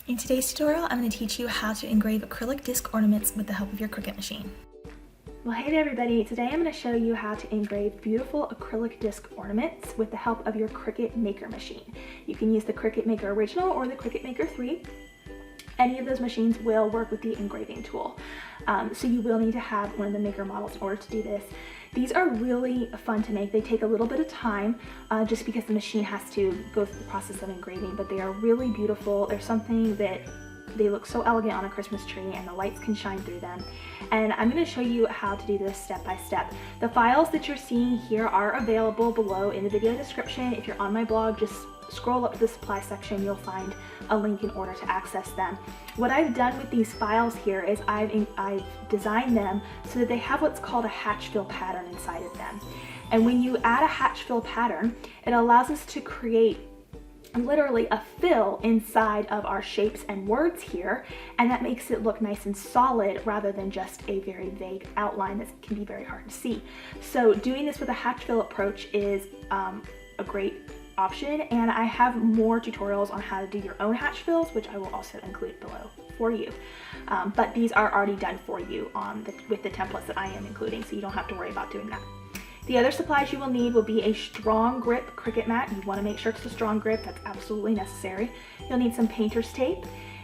In today's tutorial, I'm going to teach you how to engrave acrylic disc ornaments with the help of your Cricut machine. Well, hey there everybody. Today I'm going to show you how to engrave beautiful acrylic disc ornaments with the help of your Cricut Maker machine. You can use the Cricut Maker Original or the Cricut Maker 3. Any of those machines will work with the engraving tool. So you will need to have one of the Maker models in order to do this. These are really fun to make. They take a little bit of time just because the machine has to go through the process of engraving, but they are really beautiful. They're something that they look so elegant on a Christmas tree and the lights can shine through them. And I'm going to show you how to do this step by step. The files that you're seeing here are available below in the video description. If you're on my blog, just scroll up to the supply section, you'll find a link in order to access them. What I've done with these files here is I've designed them so that they have what's called a hatch fill pattern inside of them. And when you add a hatch fill pattern, it allows us to create literally a fill inside of our shapes and words here, and that makes it look nice and solid rather than just a very vague outline that can be very hard to see. So doing this with a hatch fill approach is a great option, and I have more tutorials on how to do your own hatch fills, which I will also include below for you. But these are already done for you with the templates that I am including, so you don't have to worry about doing that. The other supplies you will need will be a strong grip Cricut mat. You want to make sure it's a strong grip, that's absolutely necessary. You'll need some painter's tape,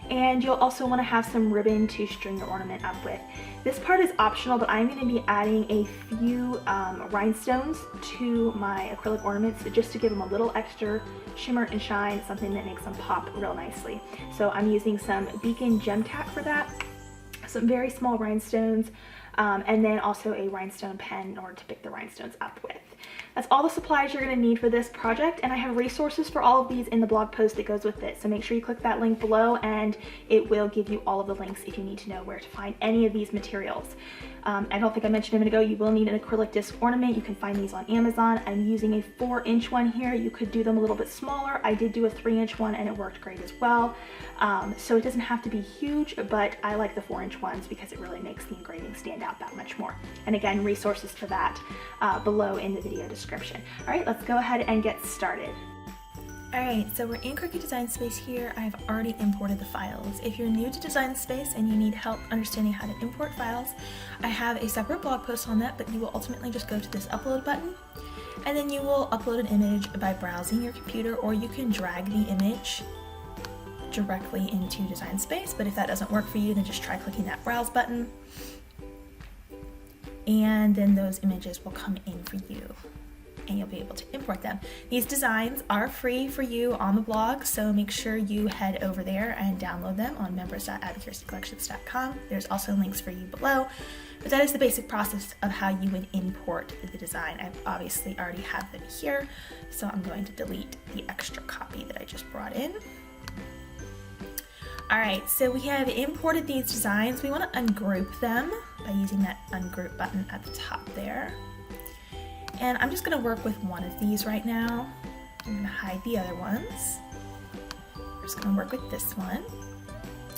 and you'll also want to have some ribbon to string your ornament up with. This part is optional, but I'm going to be adding a few rhinestones to my acrylic ornaments just to give them a little extra shimmer and shine, something that makes them pop real nicely. So I'm using some Beacon Gem Tack for that, some very small rhinestones, and then also a rhinestone pen in order to pick the rhinestones up with. That's all the supplies you're going to need for this project, and I have resources for all of these in the blog post that goes with it. So make sure you click that link below and it will give you all of the links if you need to know where to find any of these materials. I don't think I mentioned a minute ago, you will need an acrylic disc ornament. You can find these on Amazon. I'm using a 4-inch one here. You could do them a little bit smaller. I did do a 3-inch one and it worked great as well. So it doesn't have to be huge, but I like the 4-inch ones because it really makes the engraving stand out that much more. And again, resources for that below in the video description. All right, let's go ahead and get started. Alright, so we're in Cricut Design Space here. I've already imported the files. If you're new to Design Space and you need help understanding how to import files, I have a separate blog post on that, but you will ultimately just go to this upload button, and then you will upload an image by browsing your computer, or you can drag the image directly into Design Space, but if that doesn't work for you, then just try clicking that browse button, and then those images will come in for you, and you'll be able to import them. These designs are free for you on the blog, so make sure you head over there and download them on members.abakirstycollections.com. There's also links for you below, but that is the basic process of how you would import the design. I obviously already have them here, so I'm going to delete the extra copy that I just brought in. Alright, so we have imported these designs. We want to ungroup them by using that ungroup button at the top there. And I'm just going to work with one of these right now. I'm going to hide the other ones. We're just going to work with this one.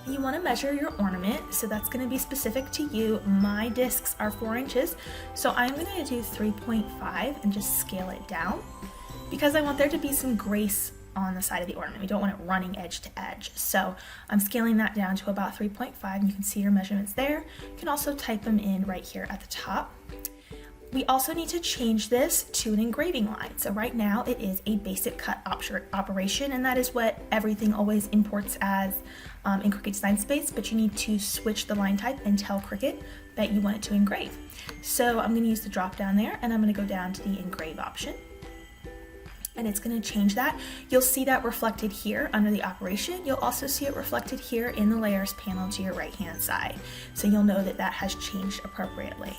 You want to measure your ornament, so that's going to be specific to you. My discs are 4 inches, so I'm going to do 3.5 and just scale it down because I want there to be some grace on the side of the ornament. We don't want it running edge to edge. So I'm scaling that down to about 3.5, and you can see your measurements there. You can also type them in right here at the top. We also need to change this to an engraving line. So right now it is a basic cut operation, and that is what everything always imports as in Cricut Design Space, but you need to switch the line type and tell Cricut that you want it to engrave. So I'm going to use the drop down there, and I'm going to go down to the engrave option, and it's going to change that. You'll see that reflected here under the operation. You'll also see it reflected here in the layers panel to your right hand side. So you'll know that that has changed appropriately.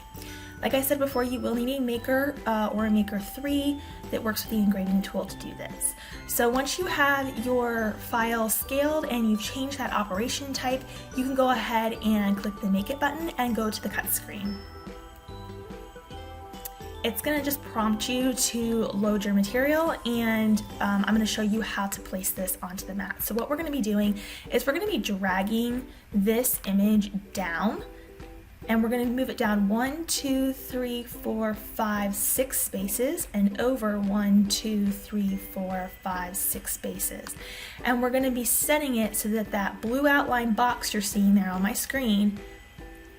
Like I said before, you will need a Maker or a Maker 3 that works with the engraving tool to do this. So once you have your file scaled and you've changed that operation type, you can go ahead and click the Make It button and go to the cut screen. It's going to just prompt you to load your material, and I'm going to show you how to place this onto the mat. So what we're going to be doing is we're going to be dragging this image down and we're going to move it down 1, 2, 3, 4, 5, 6 spaces and over 1, 2, 3, 4, 5, 6 spaces. And we're going to be setting it so that that blue outline box you're seeing there on my screen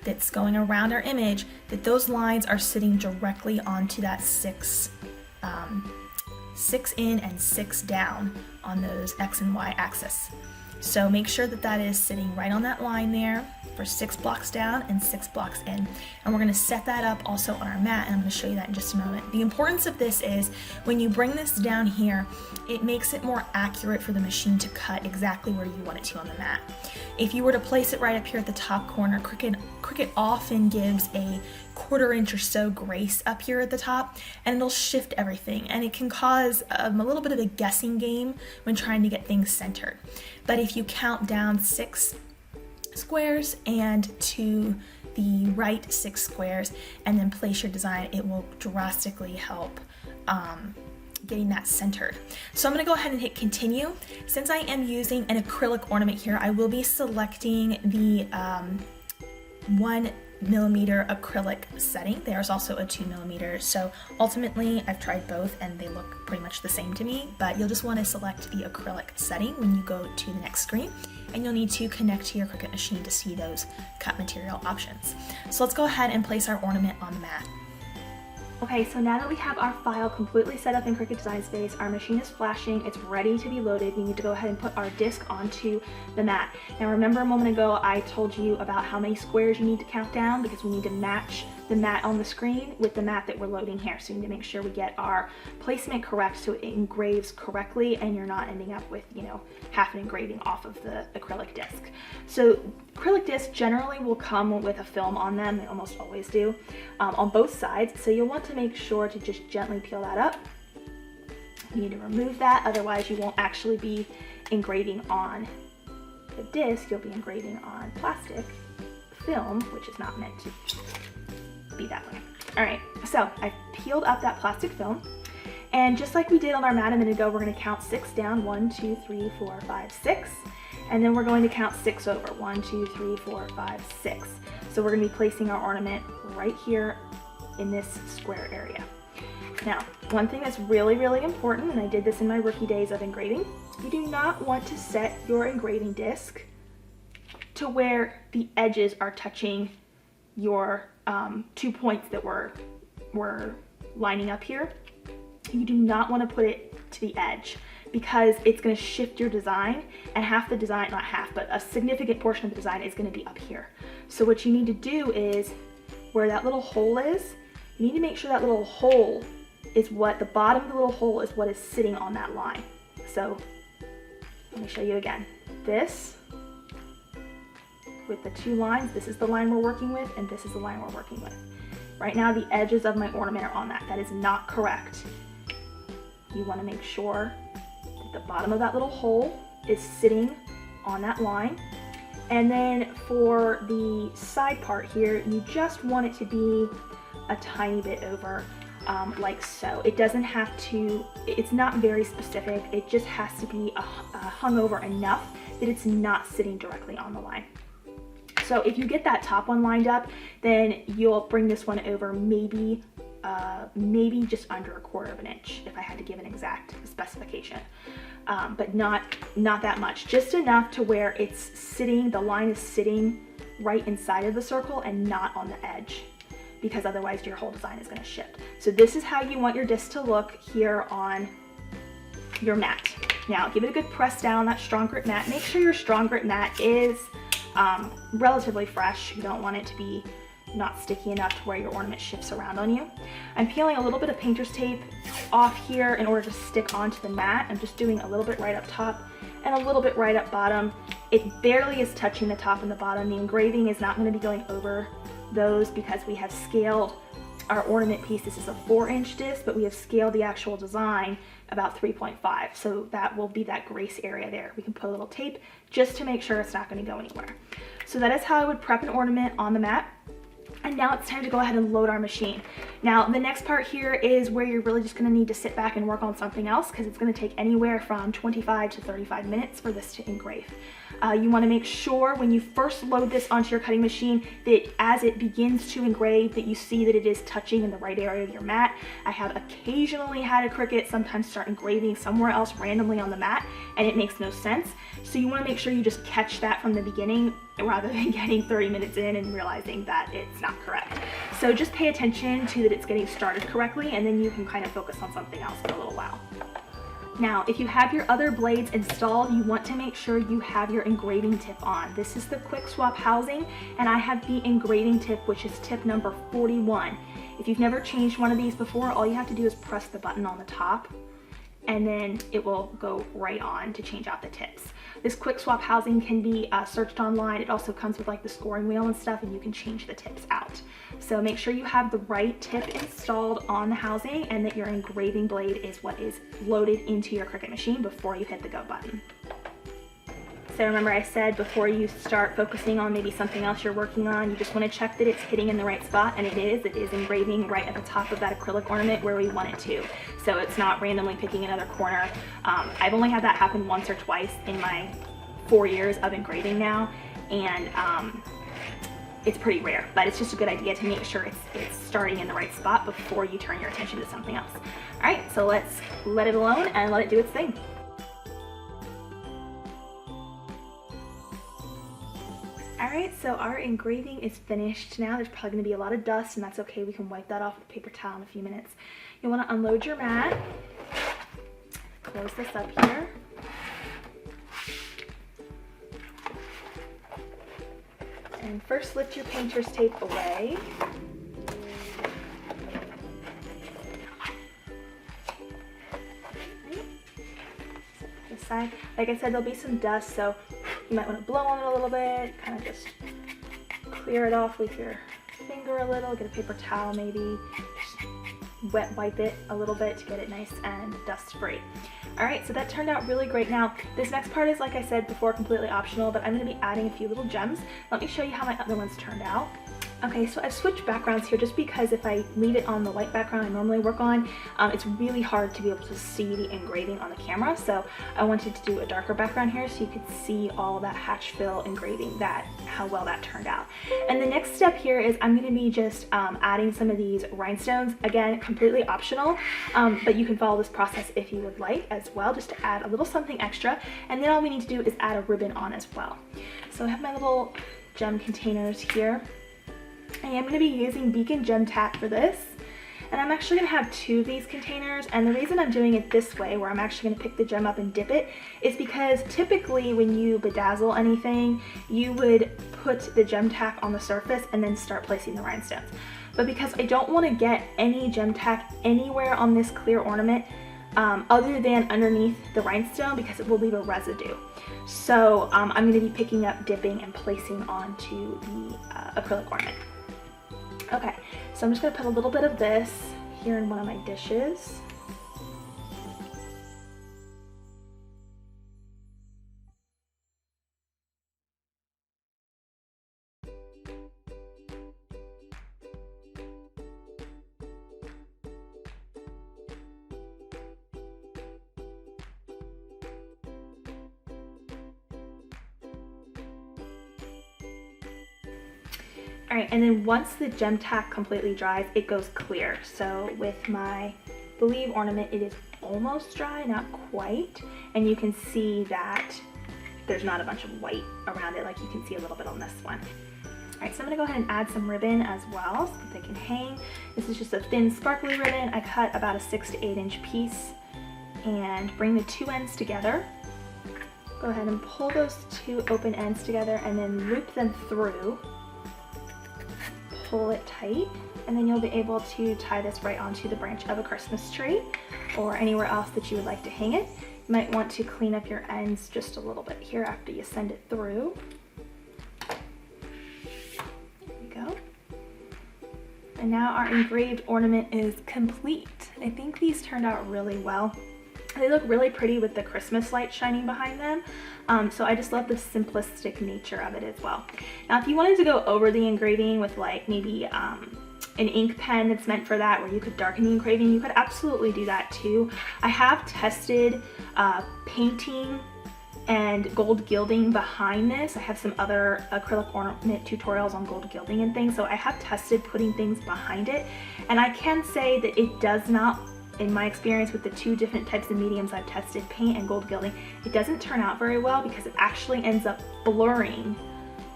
that's going around our image, that those lines are sitting directly onto that 6 in and 6 down on those X and Y axis. So make sure that that is sitting right on that line there for 6 blocks down and 6 blocks in. And we're going to set that up also on our mat, and I'm going to show you that in just a moment. The importance of this is when you bring this down here, it makes it more accurate for the machine to cut exactly where you want it to on the mat. If you were to place it right up here at the top corner, Cricut often gives a 1/4 inch or so grace up here at the top, and it'll shift everything, and it can cause a little bit of a guessing game when trying to get things centered. But if you count down 6 squares and to the right 6 squares and then place your design, it will drastically help getting that centered. So I'm going to go ahead and hit continue. Since I am using an acrylic ornament here, I will be selecting the 1mm acrylic setting. There's also a 2mm. So ultimately I've tried both and they look pretty much the same to me, but you'll just want to select the acrylic setting when you go to the next screen, and you'll need to connect to your Cricut machine to see those cut material options. So let's go ahead and place our ornament on the mat. Okay, so now that we have our file completely set up in Cricut Design Space, our machine is flashing, it's ready to be loaded. We need to go ahead and put our disc onto the mat. Now remember a moment ago I told you about how many squares you need to count down, because we need to match the mat on the screen with the mat that we're loading here. So we need to make sure we get our placement correct so it engraves correctly and you're not ending up with, you know, half an engraving off of the acrylic disc. So acrylic discs generally will come with a film on them, they almost always do, on both sides. So you'll want to make sure to just gently peel that up. You need to remove that, otherwise you won't actually be engraving on the disc, you'll be engraving on plastic film, which is not meant to be that way. All right, so I peeled up that plastic film, and just like we did on our mat a minute ago, we're going to count 6 down, 1, 2, 3, 4, 5, 6, and then we're going to count 6 over, 1, 2, 3, 4, 5, 6. So we're going to be placing our ornament right here in this square area. Now, one thing that's really, really important, and I did this in my rookie days of engraving, you do not want to set your engraving disc to where the edges are touching your 2 points that we're lining up here. You do not want to put it to the edge, because it's going to shift your design, and half the design, not half, but a significant portion of the design is going to be up here. So what you need to do is, where that little hole is, you need to make sure that little hole is what, the bottom of the little hole is what is sitting on that line. So let me show you again. This, with the 2 lines, this is the line we're working with, and this is the line we're working with. Right now the edges of my ornament are on that. That is not correct. You want to make sure that the bottom of that little hole is sitting on that line. And then for the side part here, you just want it to be a tiny bit over, like so. It doesn't have to, it's not very specific, it just has to be hung over enough that it's not sitting directly on the line. So if you get that top one lined up, then you'll bring this one over maybe just under 1/4 inch, if I had to give an exact specification. But not that much, just enough to where it's sitting, the line is sitting right inside of the circle and not on the edge, because otherwise your whole design is going to shift. So this is how you want your disc to look here on your mat. Now give it a good press down on that strong grip mat. Make sure your strong grip mat is relatively fresh. You don't want it to be not sticky enough to where your ornament shifts around on you. I'm peeling a little bit of painter's tape off here in order to stick onto the mat. I'm just doing a little bit right up top and a little bit right up bottom. It barely is touching the top and the bottom. The engraving is not going to be going over those because we have scaled our ornament piece. This is a 4-inch disc, but we have scaled the actual design about 3.5. So that will be that grace area there. We can put a little tape just to make sure it's not going to go anywhere. So that is how I would prep an ornament on the mat. And now it's time to go ahead and load our machine. Now the next part here is where you're really just going to need to sit back and work on something else, because it's going to take anywhere from 25 to 35 minutes for this to engrave. You want to make sure when you first load this onto your cutting machine that as it begins to engrave that you see that it is touching in the right area of your mat. I have occasionally had a Cricut sometimes start engraving somewhere else randomly on the mat, and it makes no sense. So you want to make sure you just catch that from the beginning rather than getting 30 minutes in and realizing that it's not correct. So just pay attention to that it's getting started correctly, and then you can kind of focus on something else for a little while. Now, if you have your other blades installed, you want to make sure you have your engraving tip on. This is the quick swap housing, and I have the engraving tip, which is tip number 41. If you've never changed one of these before, all you have to do is press the button on the top, and then it will go right on to change out the tips. This quick swap housing can be searched online. It also comes with like the scoring wheel and stuff, and you can change the tips out. So make sure you have the right tip installed on the housing and that your engraving blade is what is loaded into your Cricut machine before you hit the go button. So remember I said before you start focusing on maybe something else you're working on, you just want to check that it's hitting in the right spot, and it is. It is engraving right at the top of that acrylic ornament where we want it to. So it's not randomly picking another corner. I've only had that happen once or twice in my 4 years of engraving now, and it's pretty rare, but it's just a good idea to make sure it's starting in the right spot before you turn your attention to something else. All right, so let's let it alone and let it do its thing. Alright, so our engraving is finished now. There's probably going to be a lot of dust, and that's okay. We can wipe that off with a paper towel in a few minutes. You'll want to unload your mat. Close this up here. And first lift your painter's tape away. This side. Like I said, there'll be some dust, so you might want to blow on it a little bit, kind of just clear it off with your finger a little, get a paper towel maybe, just wet wipe it a little bit to get it nice and dust free. Alright, so that turned out really great. Now, this next part is, like I said before, completely optional, but I'm going to be adding a few little gems. Let me show you how my other ones turned out. Okay, so I've switched backgrounds here just because if I leave it on the white background I normally work on, it's really hard to be able to see the engraving on the camera. So I wanted to do a darker background here so you could see all that hatch fill engraving, how well that turned out. And the next step here is I'm going to be just adding some of these rhinestones. Again, completely optional, but you can follow this process if you would like as well, just to add a little something extra. And then all we need to do is add a ribbon on as well. So I have my little gem containers here. I am going to be using Beacon Gem Tack for this, and I'm actually going to have 2 of these containers, and the reason I'm doing it this way, where I'm actually going to pick the gem up and dip it, is because typically when you bedazzle anything, you would put the gem tack on the surface and then start placing the rhinestones. But because I don't want to get any gem tack anywhere on this clear ornament other than underneath the rhinestone, because it will leave a residue. So I'm going to be picking up, dipping, and placing onto the acrylic ornament. Okay, so I'm just going to put a little bit of this here in one of my dishes. Alright, and then once the gem tack completely dries, it goes clear. So with my Believe ornament, it is almost dry, not quite, and you can see that there's not a bunch of white around it like you can see a little bit on this one. Alright, so I'm going to go ahead and add some ribbon as well so that they can hang. This is just a thin sparkly ribbon. I cut about a 6 to 8 inch piece and bring the 2 ends together. Go ahead and pull those 2 open ends together and then loop them through. Pull it tight, and then you'll be able to tie this right onto the branch of a Christmas tree or anywhere else that you would like to hang it. You might want to clean up your ends just a little bit here after you send it through. There we go. And now our engraved ornament is complete. I think these turned out really well. They look really pretty with the Christmas light shining behind them. So I just love the simplistic nature of it as well. Now if you wanted to go over the engraving with like maybe an ink pen that's meant for that, where you could darken the engraving, you could absolutely do that too. I have tested painting and gold gilding behind this. I have some other acrylic ornament tutorials on gold gilding and things, so I have tested putting things behind it, and I can say that it does not, in my experience with the two different types of mediums I've tested, paint and gold gilding, it doesn't turn out very well because it actually ends up blurring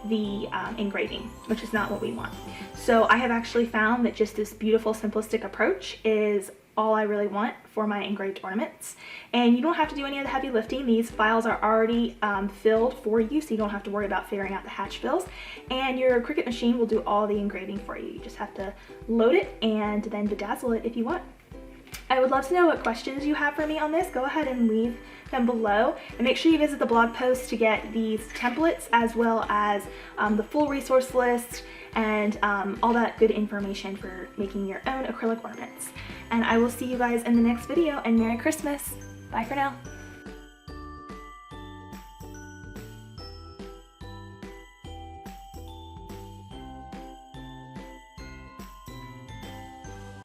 the engraving, which is not what we want. So I have actually found that just this beautiful simplistic approach is all I really want for my engraved ornaments. And you don't have to do any of the heavy lifting. These files are already filled for you, so you don't have to worry about figuring out the hatch fills. And your Cricut machine will do all the engraving for you. You just have to load it and then bedazzle it if you want. I would love to know what questions you have for me on this. Go ahead and leave them below, and make sure you visit the blog post to get these templates as well as the full resource list and all that good information for making your own acrylic ornaments. And I will see you guys in the next video, and Merry Christmas. Bye for now.